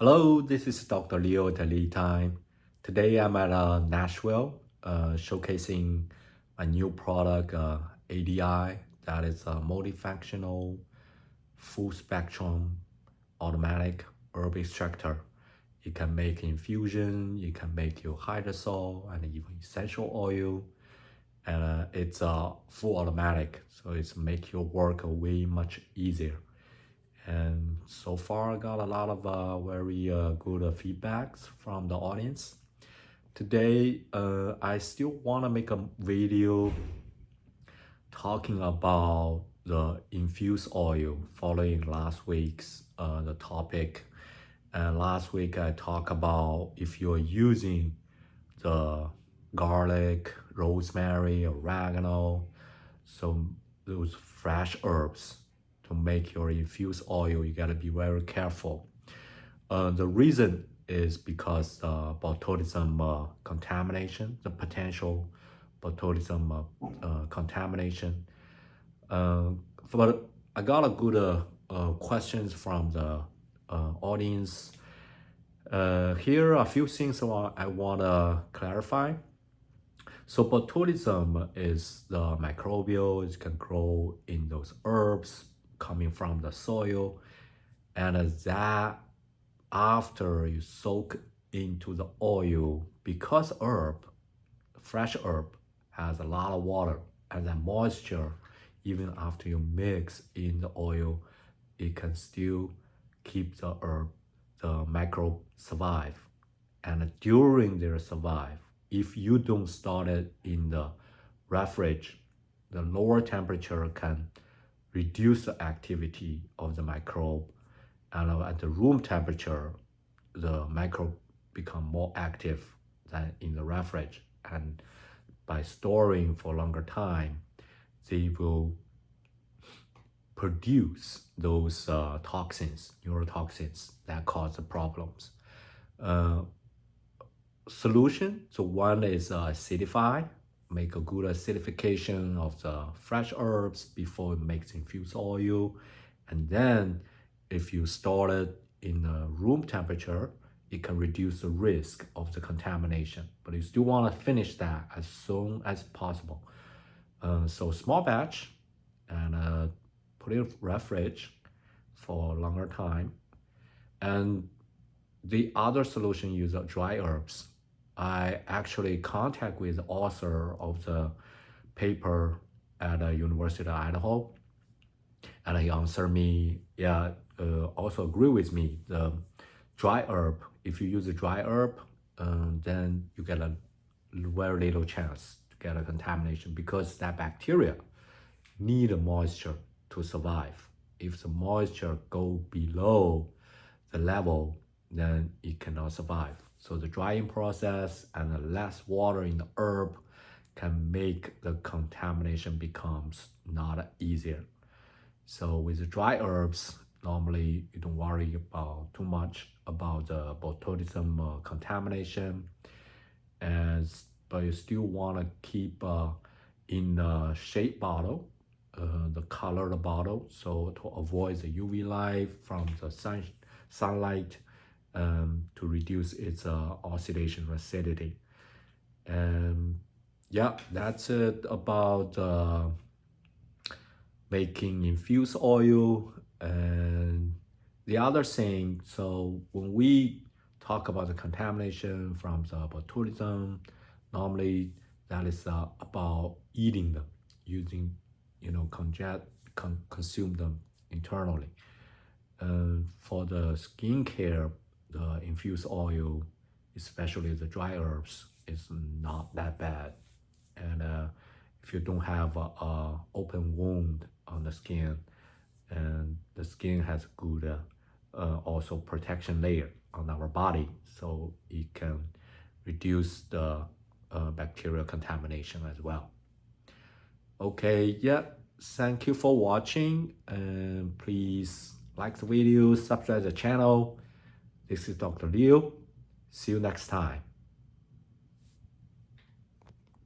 Hello, this is Dr. Leo at LeTime. Today I'm at Nashville showcasing a new product, ADI, that is a multifunctional, full spectrum, automatic herb extractor. It can make infusion, it can make your hydrosol and even essential oil. And it's full automatic, so it's make your work way much easier. And so far I got a lot of very good feedbacks from the audience. Today I still want to make a video talking about the infused oil following last week's the topic. And last week I talked about if you're using the garlic, rosemary, oregano, so those fresh herbs to make your infused oil, you gotta be very careful. The reason is because botulism contamination, the potential botulism contamination. But I got a good questions from the audience. Here are a few things I want to clarify. So botulism is the microbial, it can grow in those herbs coming from the soil, and that after you soak into the oil, because fresh herb has a lot of water and that moisture, even after you mix in the oil, it can still keep the microbe survive. And during their survive, if you don't start it in the refrigerator, the lower temperature can reduce the activity of the microbe, and at the room temperature, the microbe become more active than in the refrigerator. And by storing for longer time, they will produce those toxins, neurotoxins that cause the problems. Solution, so one is acidify, make a good acidification of the fresh herbs before it makes infused oil. And then if you store it in room temperature, it can reduce the risk of the contamination, but you still want to finish that as soon as possible. So small batch, and put it in refrigerator for a longer time. And the other solution use dry herbs. I actually contact with the author of the paper at the University of Idaho, and he answered me, also agree with me. The dry herb, if you use a dry herb, then you get a very little chance to get a contamination because that bacteria need a moisture to survive. If the moisture go below the level, then it cannot survive. So the drying process and the less water in the herb can make the contamination becomes not easier. So with the dry herbs, normally you don't worry about too much about the botulism contamination, but you still want to keep in a shade bottle, the colored bottle, so to avoid the UV light from the sunlight, to reduce its oxidation acidity. And yeah, that's it about making infused oil. And the other thing, so when we talk about the contamination from the botulism, normally that is about eating them, using, consume them internally. For the skincare, the infused oil, especially the dry herbs, is not that bad. And if you don't have a open wound on the skin, and the skin has good also protection layer on our body, so it can reduce the bacterial contamination as well. Okay, yeah, thank you for watching, and please like the video, subscribe the channel. This is Dr. Leo. See you next time.